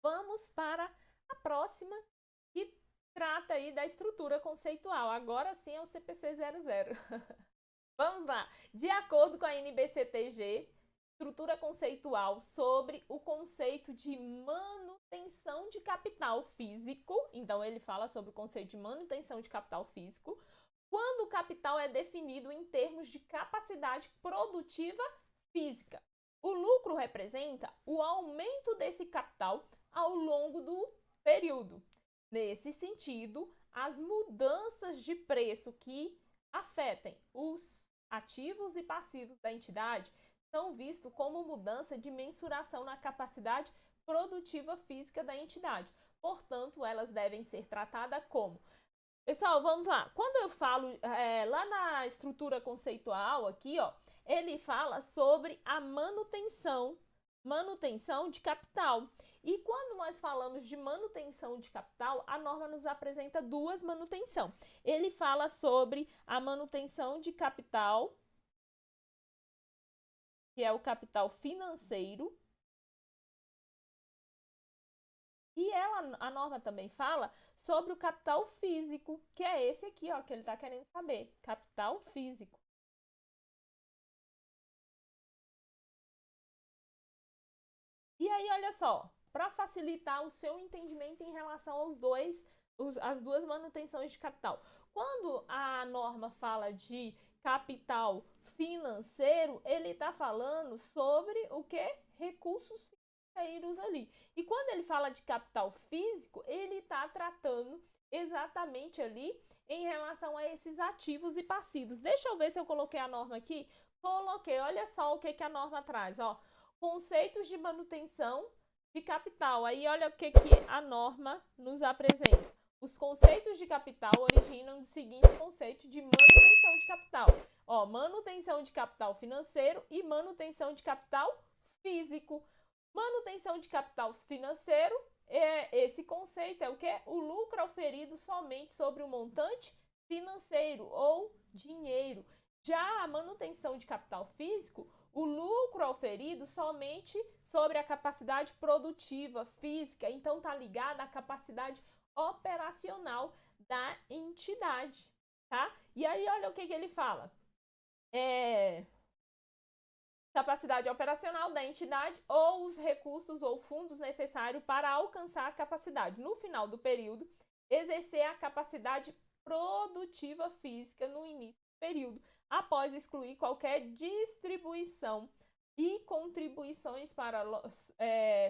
Vamos para a próxima, que trata aí da estrutura conceitual. Agora sim é o CPC 00. Vamos lá. De acordo com a NBCTG, estrutura conceitual sobre o conceito de manutenção de capital físico. Então, ele fala sobre o conceito de manutenção de capital físico, quando o capital é definido em termos de capacidade produtiva física. O lucro representa o aumento desse capital ao longo do período. Nesse sentido, as mudanças de preço que afetem os ativos e passivos da entidade são vistos como mudança de mensuração na capacidade produtiva física da entidade. Portanto, elas devem ser tratadas como... Pessoal, vamos lá. Quando eu falo lá na estrutura conceitual aqui, ó, ele fala sobre a manutenção de capital. E quando nós falamos de manutenção de capital, a norma nos apresenta duas manutenções. Ele fala sobre a manutenção de capital, que é o capital financeiro. E a norma também fala sobre o capital físico, que é esse aqui, ó, que ele está querendo saber. Capital físico. E aí, olha só, para facilitar o seu entendimento em relação às duas manutenções de capital. Quando a norma fala de capital financeiro, ele está falando sobre o quê? Recursos financeiros ali. E quando ele fala de capital físico, ele está tratando exatamente ali em relação a esses ativos e passivos. Deixa eu ver se eu coloquei a norma aqui. Coloquei, olha só o que a norma traz, ó. Conceitos de manutenção de capital. Aí olha o que a norma nos apresenta. Os conceitos de capital originam do seguinte conceito de manutenção de capital. Ó, manutenção de capital financeiro e manutenção de capital físico. Manutenção de capital financeiro, esse conceito é o que? O lucro auferido somente sobre o montante financeiro ou dinheiro. Já a manutenção de capital físico, o lucro auferido somente sobre a capacidade produtiva física, então está ligada à capacidade operacional da entidade, tá? E aí olha o que ele fala. Capacidade operacional da entidade ou os recursos ou fundos necessários para alcançar a capacidade, no final do período, exercer a capacidade produtiva física no início do período, após excluir qualquer distribuição e contribuições para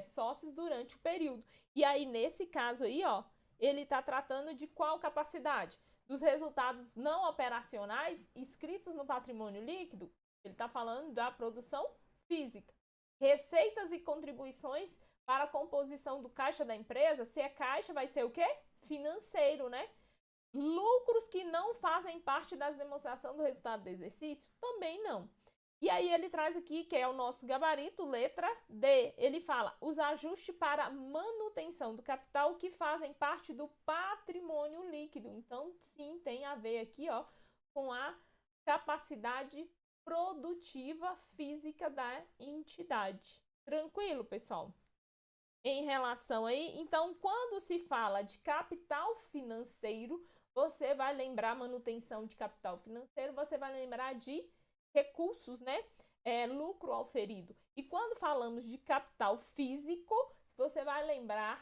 sócios durante o período. E aí, nesse caso aí, ó, ele está tratando de qual capacidade? Dos resultados não operacionais inscritos no patrimônio líquido. Ele está falando da produção física. Receitas e contribuições para a composição do caixa da empresa. Se é caixa, vai ser o quê? Financeiro, né? Lucros que não fazem parte das demonstrações do resultado do exercício? Também não. E aí ele traz aqui, que é o nosso gabarito, letra D. Ele fala, os ajustes para manutenção do capital que fazem parte do patrimônio líquido. Então, sim, tem a ver aqui, ó, com a capacidade produtiva física da entidade. Tranquilo, pessoal? Em relação aí, então, quando se fala de capital financeiro, você vai lembrar manutenção de capital financeiro, você vai lembrar de recursos, né? Lucro auferido. E quando falamos de capital físico, você vai lembrar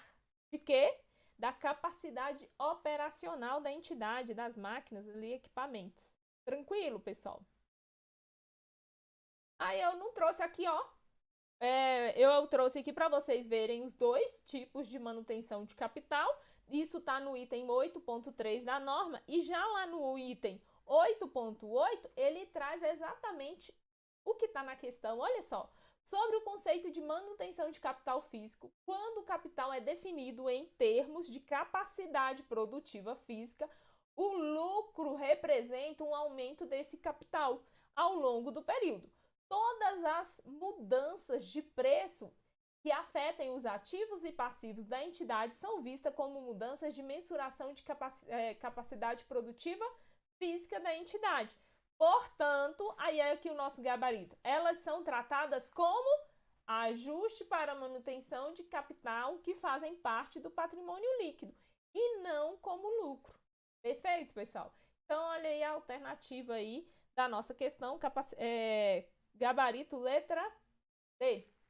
de quê? Da capacidade operacional da entidade, das máquinas ali, equipamentos. Tranquilo, pessoal? Aí eu não trouxe aqui, ó. Eu trouxe aqui para vocês verem os dois tipos de manutenção de capital. Isso está no item 8.3 da norma. E já lá no item 8.8, ele traz exatamente o que está na questão. Olha só. Sobre o conceito de manutenção de capital físico, quando o capital é definido em termos de capacidade produtiva física, o lucro representa um aumento desse capital ao longo do período. Todas as mudanças de preço que afetem os ativos e passivos da entidade são vistas como mudanças de mensuração de capacidade produtiva física da entidade. Portanto, aí é aqui o nosso gabarito. Elas são tratadas como ajuste para manutenção de capital que fazem parte do patrimônio líquido e não como lucro. Perfeito, pessoal? Então, olha aí a alternativa aí da nossa questão, gabarito letra D.